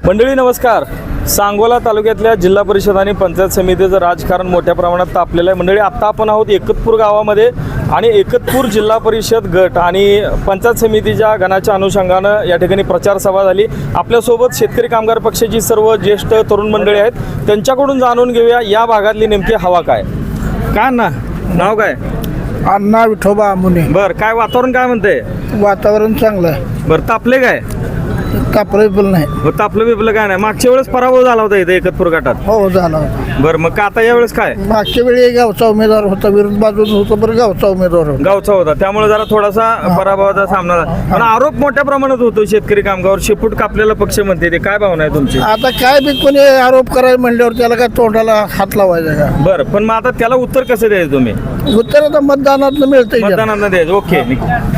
मंडळी नमस्कार. सांगोला तालुक्यातल्या जिल्हा परिषद आणि पंचायत समितीचं राजकारण मोठ्या प्रमाणात तापलेलं आहे. मंडळी आत्ता आपण आहोत एकतपूर गावामध्ये आणि एकतपूर जिल्हा परिषद गट आणि पंचायत समितीच्या गणाच्या अनुषंगानं या ठिकाणी प्रचार सभा झाली. आपल्यासोबत शेतकरी कामगार पक्षाची सर्व ज्येष्ठ तरुण मंडळी आहेत. त्यांच्याकडून जाणून घेऊया या भागातली नेमकी हवा काय. काय ना नाव काय? अण्णा विठोबा मुने. बरं, काय वातावरण काय म्हणतंय? वातावरण चांगलं आहे. बरं, तापले काय? कापलं पण नाही. तापलं बिपलं काय नाही. मागच्या वेळेस पराभव झाला होता इथे एकतपूर गटात. हो झाला होता. बरं, मग का आता यावेळेस काय? मागच्या वेळी गावचा उमेदवार होता, विरोध बाजून होता, बरं गावचा उमेदवार होता. गावचा होता त्यामुळे जरा थोडासा पराभवाचा सामना झाला. पण आरोप मोठ्या प्रमाणात होतो शेतकरी कामगार शेपूट कापलेला पक्ष म्हणते. ते काय भावना आहे तुमची? आता काय बी कोणी आरोप करायला म्हणल्यावर त्याला काय तोंडाला हात लावायचा का? बरं, पण मग आता त्याला उत्तर कसं द्यायचं तुम्ही? उत्तर आता मतदानात मिळतं. मतदानात द्यायचं. ओके,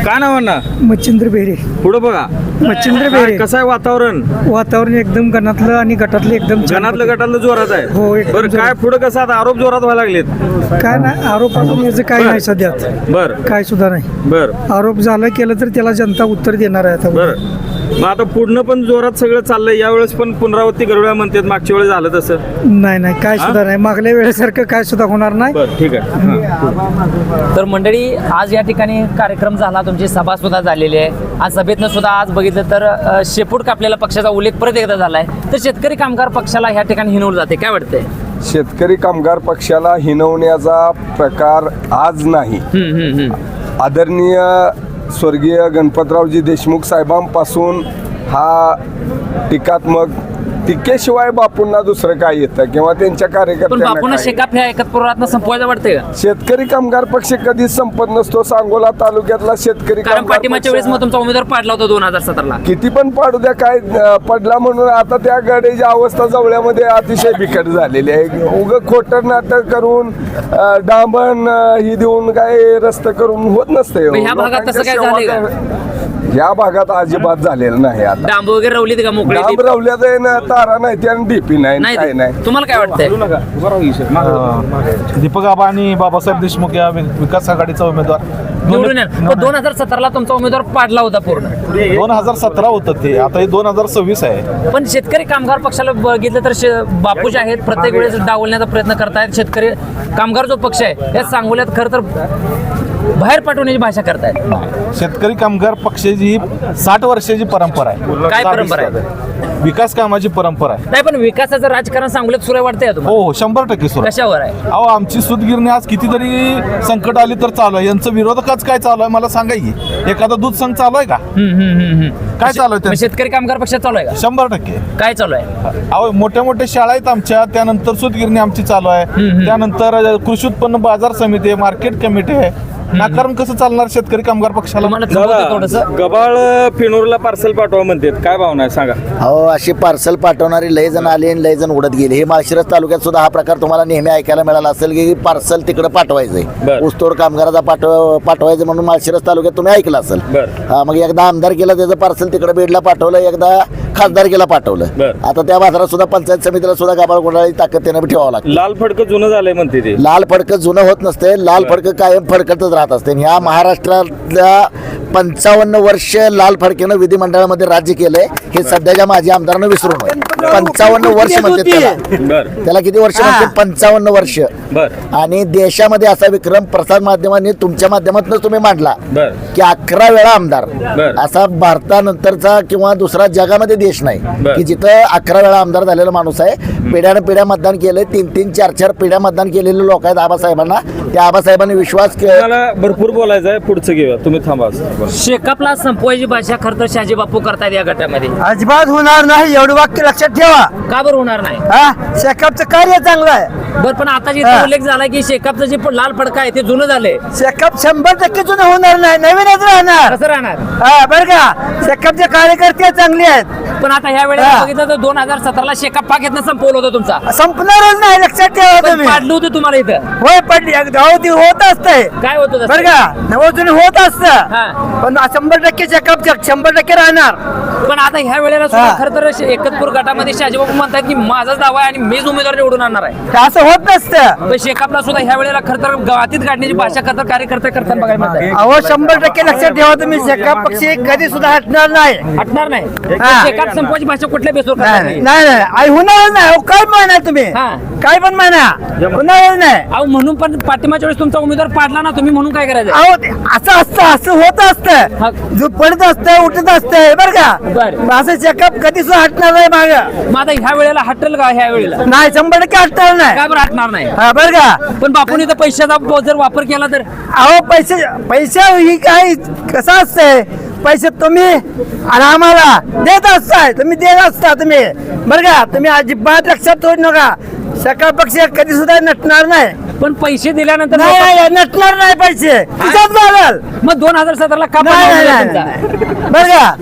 काय नाव ना? मच्छिंद्र बेरे. पुढं बघा. मच्छिंद्र काय बेरे. कसं आहे वातावरण? वातावरण एकदम गणातलं आणि गटातलं एकदम छान गटातलं जोरात आहे. हो, एकदम बरं, काय पुढं कसं आता आरोप जोरात व्हायला लागलेत? होतं. काय नाही आरोप याचं काय नाही सध्यात. बरं काय सुद्धा नाही. बरं आरोप झालं केलं तर त्याला जनता उत्तर देणार आहे आता. बरं, मग आता पुढनं पण जोरात सगळं चाललंय. यावेळेस पण पुनरावृत्ती करूया म्हणतात. मागच्या वेळेस झालं तसं? नाही नाही काय सुद्धा नाही. मागल्या वेळेसारखं काय सुद्धा होणार नाही. बरं, ठीक आहे. हां. तर मंडळी आज या ठिकाणी कार्यक्रम झाला, तुमची सभा सुद्धा झालेली आहे. आज सभेतनं सुद्धा आज बघितलं तर शेपूट कापलेला पक्षाचा उल्लेख परत एकदा झाला आहे. तर शेतकरी कामगार पक्षाला ह्या ठिकाणी हिनवलं जाते, काय वाटतंय? शेतकरी कामगार पक्षाला हिनवण्याचा प्रकार आज नाही. आदरणीय स्वर्गीय गणपतरावजी देशमुख साहेबांपासून हा टीकात्मक टीकेशिवाय बापूंना दुसरं काय येतं किंवा त्यांच्या पण बापूंना कार्यकर्त्यांना काय? शेकाप ह्या एकतपुरातनं संपवायचं वाटतंय का? शेतकरी कामगार पक्ष कधीच संपत नसतो. सांगोला तालुक्यातला शेतकरी कारण कामगार पाठिंबाच्या वेळेस मग तुमचा उमेदवार पाडला होता 2017ला. किती पण पाडू द्या, काय पडला म्हणून आता त्या गाडीची अवस्था जवळ्यामध्ये अतिशय बिकट झालेली आहे. उगं खोटं नाटक करून डांबण ही देऊन काय रस्ते करून होत नसते. मग ह्या भागात तसं काय झालंय का? या भागात अजिबात झालेलं नाही. आता डांब वगैरे रवलीत का मोकळी? डांब रवल्यात आहे ना, तारा नाही त्या डीपी नाही काय नाही. नाही. तुम्हाला काय वाटतंय? दीपक आबा आणि बाबासाहेब देशमुख या विकास आघाडीचा उमेदवार निवडून येणार. पण 2017ला तुमचा उमेदवार पाडला होता पूर्ण. 2017 होतं ते, आता हे 2026 आहे. पण शेतकरी कामगार पक्षाला बघितलं तर बापू जे आहेत प्रत्येक वेळेस डावलण्याचा प्रयत्न करतायत. शेतकरी कामगार जो पक्ष आहे या सांगोल्यात खरं तर बाहेर पाठवण्याची भाषा करतायत. शेतकरी कामगार पक्षाची ही 60 वर्षाची परंपरा आहे. काय परंपरा आहे? विकास कामाची परंपरा आहे. नाही, पण विकासाचं राजकारण सांगोल्यात सुरू वाटतंय का तुम्हाला? हो 100% सुरू आहे. कशावर आहे? अहो आमची सूतगिरणी आज कितीतरी संकट आली तर चालू आहे. यांचं विरोधकच काय चालू आहे मला सांगा की. एखादा दूध संघ चालू आहे का? काय चालू आहे मग त्यांचं? शेतकरी कामगार पक्षात चालू आहे का? 100%. काय चालू आहे? अहो मोठ्या मोठ्या शाळा आहेत आमच्या, त्यानंतर सूतगिरणी आमची चालू आहे. त्यानंतर कृषी उत्पन्न बाजार समिती आहे, मार्केट कमिटी आहे. नाकारण कसं चालणार शेतकरी कामगार पक्षाला? तुम्हाला थांबवतो थोडंसं. गबाळ पिनूरला पार्सल पाठवा म्हणतात. काय भावना आहे सांगा? हो अशी पार्सल पाठवणारी लय जण आली आणि लय जण उडत गेले. हे माळशिरस तालुक्यात सुद्धा हा प्रकार तुम्हाला नेहमी ऐकायला मिळाला असेल की पार्सल तिकडे पाठवायचंय. बरं. ऊसतोड कामगाराचा पाठवायचं म्हणून माळशिरस तालुक्यात तुम्ही ऐकलं असेल. बरं. हा मग एकदा आमदार केला त्याचं पार्सल तिकडे बेडला पाठवलं, एकदा खासदारकीला पाठवलं. बरं. आता त्या बाजारात सुद्धा पंचायत समितीला सुद्धा गबाळ गोंधळाची ताकद त्यानं ठेवावं लागतं. लाल फडकं जुनं झालंय म्हणते ते. लाल फडकं जुनं होत नसते, लाल फडकं कायम फडकतच राहत असते. ह्या महाराष्ट्रातल्या 55 वर्ष लाल फडकेनं विधिमंडळामध्ये राज्य केलंय हे सध्याच्या माजी आमदारांना विसरू नये. 55 वर्ष म्हणते बरं त्याला किती वर्ष म्हणते? 55 वर्ष. बरं आणि देशामध्ये असा विक्रम प्रसार माध्यमांनी तुमच्या माध्यमातून तुम्ही मांडला बरं की 11 वेळा आमदार. बरं. असा भारतानंतरचा किंवा दुसरा जगामध्ये देश नाही बरं. की जिथं 11 वेळा आमदार झालेला माणूस आहे. पिढ्यानं पिढ्या मतदान केलंय. 3-3, 4-4 पिढ्या मतदान केलेले लोक आहेत आबासाहेबांना. त्या आबासाहेबांनी विश्वास मला भरपूर बोलायचं आहे, पुढचं घेऊया. तुम्ही थांबा. शेकापला संपवायची भाषा खरं तर शहाजी बापू करतायत या गटामध्ये. अजिबात होणार नाही एवढं वाक्य लक्षात ठेवा. का बरं होणार नाही? शेकापचं कार्य चांगलं आहे. बरं, पण आता जिथे उल्लेख झाला की शेकापचं जे लाल फडका आहे ते जुनं झालंय. शेकाप 100% जुनं होणार नाही, नवीनच राहणार. कसं राहणार? बरं का, शेकापचे कार्यकर्ते चांगले आहेत. पण आता ह्या वेळेला बघितलं तर 2017ला शेकाप पाकिटनं संपवलं होतं तुमचा. संपणारच नाही, लक्षात ठेवा पण तुम्ही. पाडलं होतं तुम्हाला इथं. होय पडली ती होत असते. काय होतं तसं? बरं का, नवजुनी होत असत. हा. पण 100% शेकाप 100% राहणार. पण आता ह्या वेळेला सुद्धा खरं तर एकतपूर गटामध्ये शहाजी बापू म्हणतात की माझाच दावा आहे आणि मीच उमेदवार निवडून आणणार आहे. ते असं होत नसतं. पण शेकापला सुद्धा ह्या वेळेला खरं तर गावातीत काढण्याची भाषा खरं कार्यकर्ते करताना बघायला मिळत अहो 100% लक्षात ठेवा तुम्ही. शेकाप पक्षी कधी सुद्धा हटणार नाही. हटणार नाही. हा. शेकाप शेकाप संपवायची भाषा कुठल्या बेसवर करणार नाही नाही? नाही आई होणार नाही अहो, काय म्हणा तुम्ही हा. काय पण म्हणा होणार नाही अहो म्हणून पण पाठिंबाच्या वेळेस तुमचा उमेदवार पाडला ना तुम्ही म्हणून काय करायचं? अहो असं असतं असं होत हा. असतं जो पडत असतं उठत असतं बरं का बरं. असं चेकअप कधी सुद्धा हटणार नाही माग मग आता ह्या वेळेला हटेल का ह्या वेळेला? नाही 100% हटणार नाही का बरं हटणार नाही? हा बरं का पण बापूने तर पैशाचा जर वापर केला तर अहो पैसे ही काय कसं असतंय पैसे तुम्ही आणि आम्हाला देत असताय तुम्ही देत असता तुम्ही बरं का तुम्ही अजिबात लक्षात ठेवू नका सकाळ पक्ष कधी सुद्धा नटणार नाही पण पैसे दिल्यानंतर नाही नटणार नाही पैसे खिशात घालाल मग 2017ला का नाही पाडला नाही, तुमचा? नाही बरं का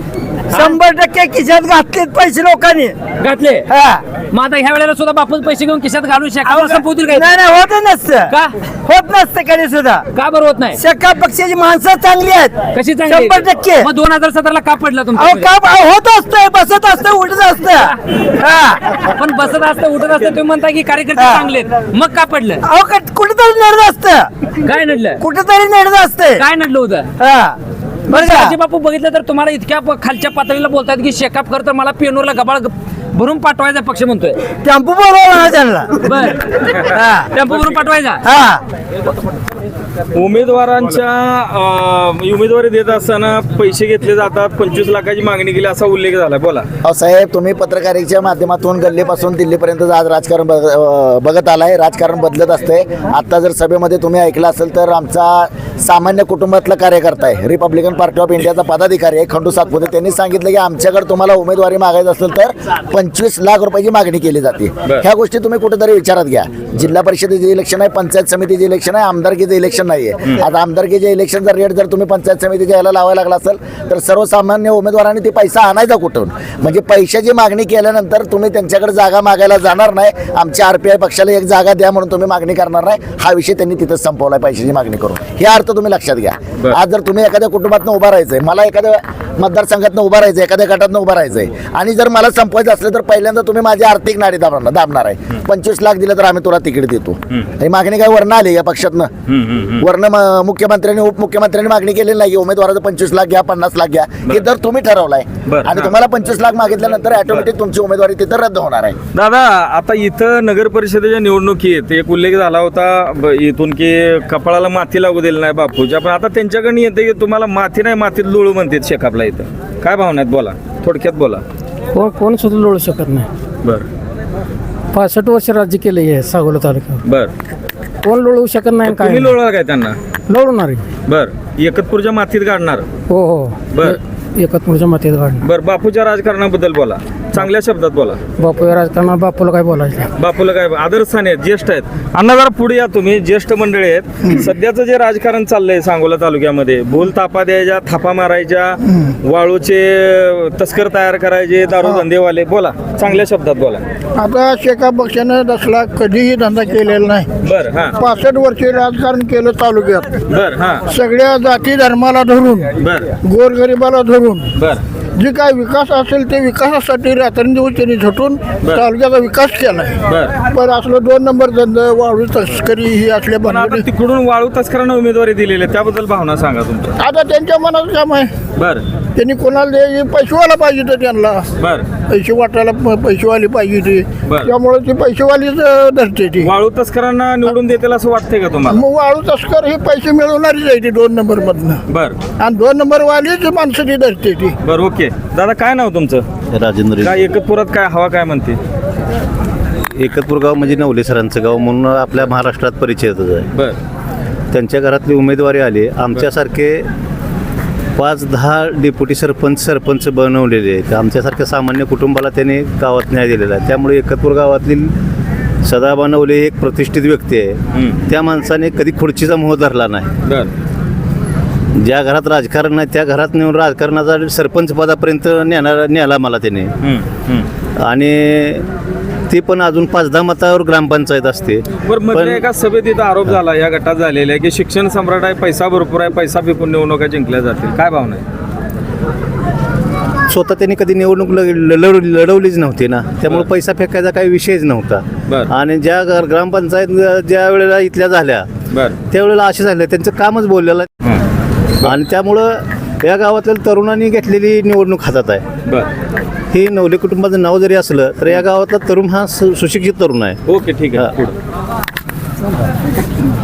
100% खिशात घातलेत पैसे लोकांनी घातले. हा मग आता ह्या वेळेला सुद्धा बापून पैसे घेऊन खिशात घालून शेकाप संपवतील काय? नाही नाही होत नसतं का? होत नसतं कधी सुद्धा का बरं होत नाही? सकाळ पक्षाची माणसं चांगली आहेत कशी चांगली? 100%. मग 2017ला का पडला तुमचा अहो उमेदवार? का होत असतंय बसत असतं उठत असतं हा पण बसत असतं उठत असतं तुम्ही म्हणता की कार्यकर्ते हा. चांगले आहेत. मग का पडलं? अहो कुठेतरी नडत असतं काय नडलं? कुठेतरी नडत असतंय काय नडलं होतं? हा बरं का राजे बापू बघितलं तर तुम्हाला इतक्या खालच्या पातळीला बोलतात की शेकाप कर तर मला पेनूरला गबाळ भरून पाठवायचा पक्ष म्हणतोय. टेम्पो बोलवा ना त्यांना बर हा टेम्पो भरून पाठवायचा. हा उमेदवारांच्या उमेदवारी देत असताना पैसे घेतले जातात, 25 लाखाची मागणी केली असा उल्लेख झाला. बोला. अहो साहेब, तुम्ही पत्रकारितेच्या माध्यमातून गल्लीपासून दिल्लीपर्यंत आज राजकारण बघत आलाय. राजकारण बदलत असते. आता जर सभेमध्ये तुम्ही ऐकलं असेल तर आमचा सामान्य कुटुंबातला कार्यकर्ता आहे, रिपब्लिकन पार्टी ऑफ इंडियाचा पदाधिकारी आहे खंडू सातपुते. त्यांनी सांगितलं की आमच्याकडे तुम्हाला उमेदवारी मागायची असेल तर 25 लाख रुपयाची मागणी केली जाते. ह्या गोष्टी तुम्ही कुठेतरी विचारात घ्या. जिल्हा परिषदेचे इलेक्शन आहे, पंचायत समितीचे इलेक्शन आहे, आमदारकीचे इलेक्शन नाहीये. आता आमदारकीच्या इलेक्शनचा रेट जर तुम्ही पंचायत समितीच्या यायला लावायला लागला असेल तर सर्वसामान्य उमेदवारांनी ते पैसा आणायचा कुठून? म्हणजे पैशाची मागणी केल्यानंतर तुम्ही त्यांच्याकडे जागा मागायला जाणार नाही. आमच्या RPI पक्षाला एक जागा द्या म्हणून तुम्ही मागणी करणार नाही. हा विषय त्यांनी तिथंच संपवलाय पैशाची मागणी करून. हे अर्थ तुम्ही लक्षात घ्या. आज जर तुम्ही एखाद्या कुटुंबातनं उभा राहायचंय, मला एखाद्या मतदारसंघातनं उभा राहायचंय, एखाद्या गटातनं उभा राहायचंय आणि जर मला संपवायचं असलं तर पहिल्यांदा तुम्ही माझी आर्थिक नाडी दाबणार आहे. 25 लाख दिलं तर आम्ही तुला तिकीट देतो. ही मागणी काय वर्ण आली या पक्षातनं? वर्ण मुख्यमंत्र्यांनी उपमुख्यमंत्र्यांनी मागणी केलेली नाही. उमेदवाराचं 25 लाख घ्या, 50 लाख घ्या, हे दर तुम्ही ठरवलाय आणि तुम्हाला 25 लाख मागितल्यानंतर ऑटोमॅटिक तुमची उमेदवारी तिथं रद्द होणार आहे. दादा, आता इथं नगर परिषदेच्या निवडणुकीत एक उल्लेख झाला होता इथून की कपाळाला माती लागू दिली नाही बापूच्या, पण आता त्यांच्याकडनं येते की तुम्हाला माती नाही मातीत लोळू म्हणतात शेकापला. इथं काय भावना आहेत? बोला, थोडक्यात बोला. कोण सुद्धा लोळू शकत नाही. बर 65 वर्ष राज्य केले आहे सांगोला तालुक्यात. बर कोण लोळू शकत नाही काय तुम्ही लोळा काय त्यांना? लोळणार आहे. बर एकतपूरच्या मातीत काढणार. हो हो बर एकत्मूरच्या मातीत काढणार. बर बापूच्या राजकारणाबद्दल बोला, चांगल्या शब्दात बोला. बापू या राजकारणात बापूला काय बोलायचं? बापूला काय आदरस्थान आहेत, ज्येष्ठ आहेत. अण्णा जरा पुढे या, तुम्ही ज्येष्ठ मंडळी आहेत. सध्याचं जे राजकारण चाललंय सांगोला तालुक्यामध्ये, भूल तापा द्यायच्या, थापा मारायच्या, वाळूचे तस्कर तयार करायचे, दारू धंदेवाले. बोला, चांगल्या शब्दात बोला. आता शेका पक्षानं दसला कधीही धंदा केलेला नाही. बर हा 65 वर्षे राजकारण केलं तालुक्यात. बर हा सगळ्या जाती धर्माला धरून, बर गोरगरिबाला धरून बर जे काय विकास असेल ते विकासासाठी रात्रंदिवस त्यांनी झटून तालुक्याचा विकास केला. बर पण असलं 2 नंबर धंदा, वाळू तस्करी ही असल्या पण आता बनवली. तिकडून वाळू तस्करांना उमेदवारी दिलेली आहे, त्याबद्दल भावना सांगा तुमच्या. आता त्यांच्या मनात काम आहे. बर त्यांनी कोणाला द्यायचे? पैसेवाला पाहिजे तर त्यांना बर पैसे वाटायला पैसेवाली पाहिजे ती. बरं. त्यामुळे ती पैसेवालीच धरते ती. वाळू तस्करांना निवडून देतील असं वाटतंय का तुम्हाला? मग वाळू तस्कर ही पैसे मिळवणारीच आहे ती 2 नंबर मधनं. बर आणि 2 नंबर वालीच माणसं ती धरते ती. बर ओके. दादा काय नाव तुमचं? राजेंद्र. काय एकतपुरात काय हवा काय म्हणते? एकतपूर गाव म्हणजे नवले सरांचं गाव म्हणून आपल्या महाराष्ट्रात परिचयच आहे. बर त्यांच्या घरातली उमेदवारी आली. आमच्यासारखे 5-10 डेप्युटी सरपंच बनवलेले आहेत. आमच्यासारख्या सामान्य कुटुंबाला त्यांनी गावात न्याय दिलेला आहे. त्यामुळे एकतपूर गावातील सदाबा नवले एक प्रतिष्ठित व्यक्ती आहे. त्या माणसाने कधी खुर्चीचा मोह धरला नाही. बर ज्या घरात राजकारण नाही त्या घरात नेऊन राजकारणाचा सरपंच पदापर्यंत न्याला मला त्याने. आणि ते पण अजून 5-10 मतावर ग्रामपंचायत असते. बरं मध्ये एका सभेत इथं आरोप झाला या गटात झालेला आहे की शिक्षण सम्राट आहे, पैसा भरपूर आहे, पैसा फेकून निवडणुका जिंकल्या जातील. काय भावना आहे? स्वतः त्यांनी कधी निवडणूक लढवलीच नव्हती ना, त्यामुळे पैसा फेकायचा काही विषयच नव्हता. बरं. आणि ज्या ग्रामपंचायत ज्या वेळेला इथल्या झाल्या बर त्यावेळेला असे झाले, त्यांचं कामच बोललेलं आहे. आणि त्यामुळं या गावातील तरुणांनी घेतलेली निवडणूक हातात आहे. बर हे नवले कुटुंबाचं नाव जरी असलं तर या गावातला तरुण हा सुशिक्षित तरुण आहे. ओके, ठीक आहे.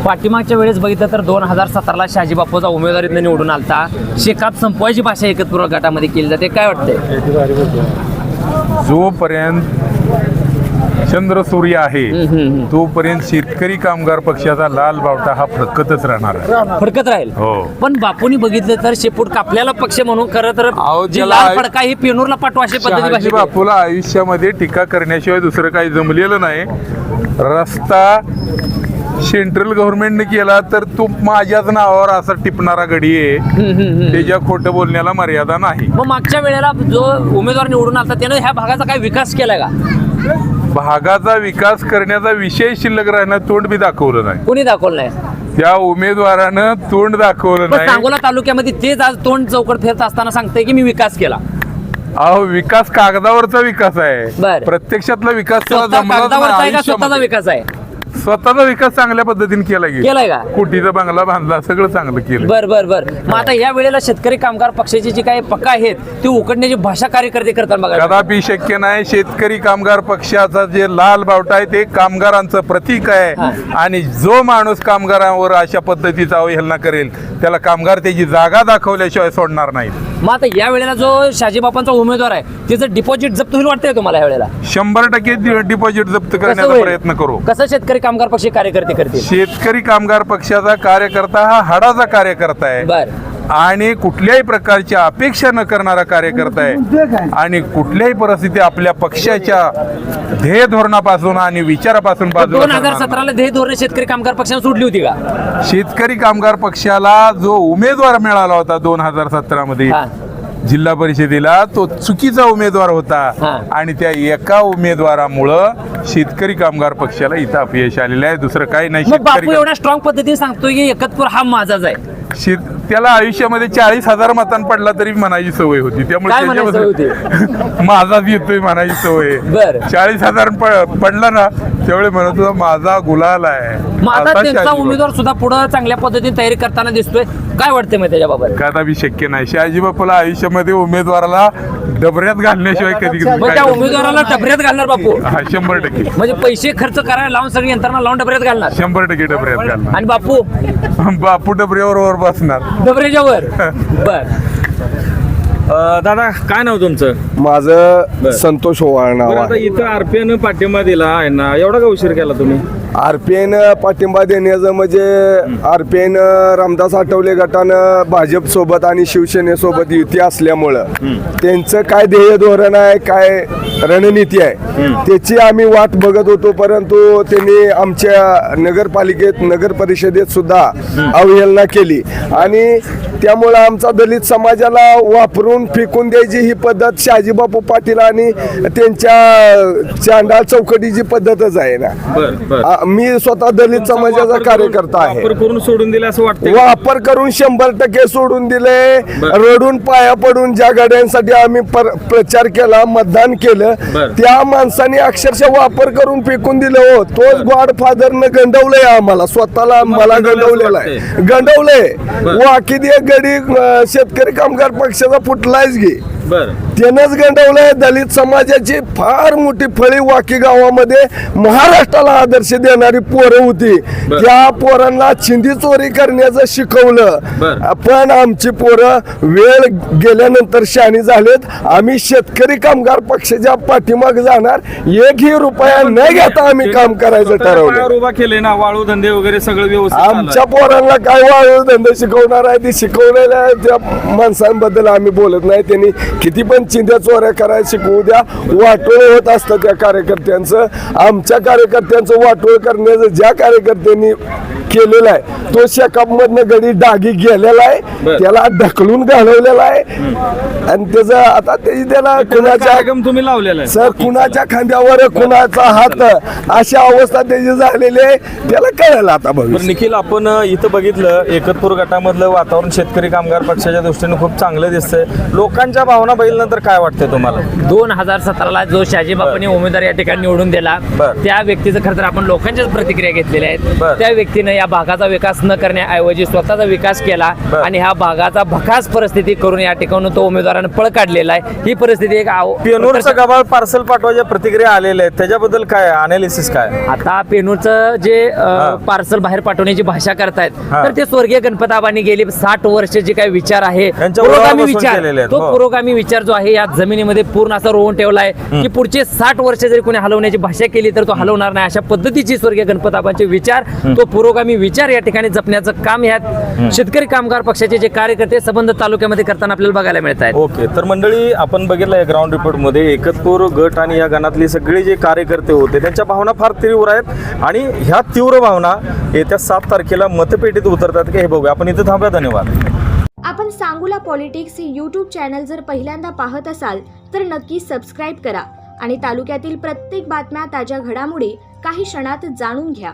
पाठीमागच्या वेळेस बघितलं तर 2017ला शहाजी बापूचा उमेदवारीतनं निवडून आलता. शेकाप संपवायची भाषा एकत्र गटामध्ये केली जाते, काय वाटतंय? जोपर्यंत चंद्र सूर्य आहे तोपर्यंत शेतकरी कामगार पक्षाचा लाल बावटा हा फडकतच राहणार आहे. फडकत राहील. हो. पण बापूंनी बघितलं तर शेपूट कापलेला पक्ष म्हणून खरं तर अहो, जी ज्याला लाल फडका ही पेनूरला पाठवा अशी पद्धती शहाजी भाषेत आहे. बापूला आयुष्यामध्ये टीका करण्याशिवाय दुसरं काही जमलेलं नाही. रस्ता सेंट्रल गव्हर्नमेंटने केला तर तो माझ्याच नावावर असा टिपणारा गडी आहे, त्याच्या खोटं बोलण्याला मर्यादा नाही. मग मागच्या वेळेला जो उमेदवार निवडून आलता त्यानं ह्या भागाचा काय विकास केलाय का? भागाचा विकास करण्याचा विषय शिल्लक राहणं तोंड बी दाखवलं नाही. कोणी दाखवलं नाही. त्या उमेदवारानं तोंड दाखवलं पण नाही. सांगोला तालुक्यामध्ये तेच आज तोंड चौकट फिरत असताना सांगतंय की मी विकास केला. अहो, विकास कागदावरचा विकास बर. आहे, प्रत्यक्षातला विकास त्याला स्वतः जमलाच कागदावरचा नाही आहे का स्वतःचा आयुष्यामध्ये. विकास आहे? स्वतःचा विकास चांगल्या पद्धतीने केला केलाय का? कुटीचा बंगला बांधला, सगळं चांगलं केलं. बर बर बर. मग आता या वेळेला शेतकरी कामगार पक्षाची जी काही पक्का आहेत ती उकडण्याची भाषा कार्यकर्ते करतात बघा. कदापि शक्य नाही. शेतकरी कामगार पक्षाचा जे लाल बावटा आहे ते कामगारांचं प्रतीक आहे आणि जो माणूस कामगारांवर अशा पद्धतीचा अवहेलना करेल त्याला कामगार त्याची जागा दाखवल्याशिवाय सोडणार नाही. मग आता या वेळेला जो शहाजी बापांचा उमेदवार आहे त्याचं डिपॉझिट जप्त होईल वाटतंय तुम्हाला या वेळेला? 100% डिपॉझिट जप्त करण्याचा प्रयत्न करू. कसं शेतकरी कामगार पक्ष कार्यकर्ते करतील? शेतकरी कामगार पक्षाचा कार्यकर्ता हा हाडाचा कार्यकर्ता आहे बर. आणि कुठल्याही प्रकारची अपेक्षा न करणारा कार्यकर्ता आहे आणि कुठल्याही परिस्थिती आपल्या पक्षाच्या ध्येय धोरणापासून आणि विचारापासून बाजूला करणार नाही. 2017ला ध्येय धोरण शेतकरी कामगार पक्षाने सोडली होती का? शेतकरी कामगार पक्षाला जो उमेदवार मिळाला होता 2017 मध्ये जिल्हा परिषदेला तो चुकीचा उमेदवार होता आणि त्या एका उमेदवारामुळं शेतकरी कामगार पक्षाला इथं अपयश आलेलं आहे. दुसरं काही नाही. मग बापू एवढ्या स्ट्रॉंग पद्धतीने सांगतोय की एकतपूर हा माझाच आहे. त्याला आयुष्यामध्ये 40,000 मतांन पडला तरी म्हणायची सवय होती, काय म्हणायची सवय त्यामुळे माझाच येतोय म्हणायची सवय. बरं. 40,000 पडला ना त्यावेळी म्हणत होता माझा गुलाल आहे. मग आता आता त्यांचा शहाजी उमेदवार सुद्धा पुढे चांगल्या पद्धतीने तयारी करताना दिसतोय, काय वाटतंय मग त्याच्याबाबत? कदापि शक्य नाही. शहाजी बापूला आयुष्यामध्ये उमेदवाराला डबऱ्यात घालण्याशिवाय कधी मग त्या उमेदवाराला डबऱ्यात घालणार बापू? हा, 100%. म्हणजे पैसे खर्च करायला लावून सगळी यंत्रणा लावून डबऱ्यात घालणार? 100% डबऱ्यात घालणार. आणि बापू बापू डबऱ्यावर बसणार. डबऱ्याच्या वर. बर. दादा, काय नाव तुमचं? माझं संतोष ओवाळ नाव बरं, आता आहे. इथं आरपीआयनं पाठिंबा दिला आहे ना, एवढा का उशीर केला तुम्ही? आरपीआयन पाठिंबा देण्याचं म्हणजे आरपीआयन रामदास आठवले गटानं भाजप सोबत आणि शिवसेनेसोबत युती असल्यामुळं त्यांचं काय ध्येय धोरण आहे, काय रणनीती आहे त्याची आम्ही वाट बघत होतो. परंतु त्यांनी आमच्या नगरपालिकेत नगर परिषदेत सुद्धा अवहेलना केली आणि त्यामुळं आमचा दलित समाजाला वापरून फेकून द्यायची ही पद्धत शहाजीबापू पाटील आणि त्यांच्या चांडाळ चौकटीची पद्धतच आहे ना. मी स्वतः दलित समाजाचा कार्यकर्ता आहे. वापर करून सोडून दिले असं वाटतं? वापर करून 100% सोडून दिले. रडून पाया पडून ज्या गाड्यांसाठी आम्ही प्रचार केला, मतदान केलं, त्या माणसाने अक्षरशः वापर करून फेकून दिलं. हो, तोच गॉडफादरनं गंडवलंय आम्हाला, स्वतःला मला गंडवलेला आहे, गंडवलंय. वाकिदी गडी शेतकरी कामगार पक्षाचा फुटलायच घे, त्यानंच गंडवलंय. दलित समाजाची फार मोठी फळी वाकी गावामध्ये महाराष्ट्राला आदर्श देणारी पोरं होती. त्या पोरांना चिंधी चोरी करण्याचं शिकवलं. पण आमची पोरं वेळ गेल्यानंतर शहाणी झालेत. आम्ही शेतकरी कामगार पक्षाच्या पाठीमाग जाणार. एकही रुपया न घेता आम्ही काम करायचं ठरवलं. उभा केले ना, वाळू धंदे वगैरे सगळं व्यवस्थित आमच्या पोरांना काय वाळू धंदे शिकवणार आहे ती शिकवलेल्या त्या माणसांबद्दल आम्ही बोलत नाही. त्यांनी किती पण चिंध्या चोऱ्या करायला शिकवू द्या. वाटोळ होत असतं त्या कार्यकर्त्यांचं. आमच्या कार्यकर्त्यांचं वाटोळ करण्याचं ज्या कार्यकर्त्यांनी केलेलं आहे तो शेकापमधनं गडी डागी गेलेला आहे, त्याला ढकलून घालवलेला आहे आणि त्याचं आता त्याला कुणाच्या तुम्ही लावलेला आहे सर, कुणाच्या खांद्यावर कुणाचा हात, अशा अवस्था त्याची झालेली आहे. त्याला कळलं आता बरं. निखिल, आपण इथं बघितलं एकतपूर गटामधलं वातावरण शेतकरी कामगार पक्षाच्या दृष्टीने खूप चांगलं दिसतंय. लोकांच्या भावना भावना बघितल्यानंतर काय वाटतंय तुम्हाला? 2017ला जो शाजी बापूंनी उमेदवार या ठिकाणी निवडून दिला बरं. त्या व्यक्तीचं खरं तर आपण लोकांच्याच प्रतिक्रिया घेतलेल्या आहेत. बरं. त्या व्यक्तीनं या भागाचा विकास न करण्याऐवजी स्वतःचा विकास केला बरं. आणि ह्या भागाचा भकास परिस्थिती करून या ठिकाणी तो उमेदवारानं पळ काढलेला आहे. ही परिस्थिती एक पेनूरचं गबाळ पार्सल पाठवायच्या प्रतिक्रिया आलेल्या आहेत, त्याच्याबद्दल काय अनालिसिस काय? आता पेनूरचं जे पार्सल बाहेर पाठवण्याची भाषा करतायत हा. तर ते स्वर्गीय गणपताबांनी गेली 60 वर्ष जे काही विचार आहे यांच्या पुरोगामी बरोबर बसून केलेले विचार, आहेत. तो हो. पुरोगामी विचार जो आहे या जमिनीमध्ये पूर्ण असा रोवून ठेवलाय की पुढचे 60 वर्ष जरी कोणी हलवण्याची भाषा केली तर तो हलवणार नाही. अशा पद्धतीची स्वर्गीय गणपताबांचे विचार, तो पुरोगामी विचार या ठिकाणी जपण्याचं काम ह्यात शेतकरी कामगार पक्षाचे जे कार्यकर्ते संबंध तालुक्यामध्ये करताना आपल्याला बघायला मिळत आहेत. ओके, तर मंडळी आपण बघितलं या ग्राउंड रिपोर्टमध्ये एकतपूर गट आणि या गणातले सगळे जे कार्यकर्ते होते त्यांच्या भावना फार तीव्र आहेत आणि ह्या तीव्र भावना येत्या 7 तारखेला मतपेटीत उतरतात का हे बघूया. आपण इथं थांबूया. धन्यवाद. आपण सांगोला पॉलिटिक्स हे यूट्यूब चॅनल जर पहिल्यांदा पाहत असाल तर नक्की सबस्क्राईब करा आणि तालुक्यातील प्रत्येक बातम्या, ताज्या घडामोडी काही क्षणात जाणून घ्या.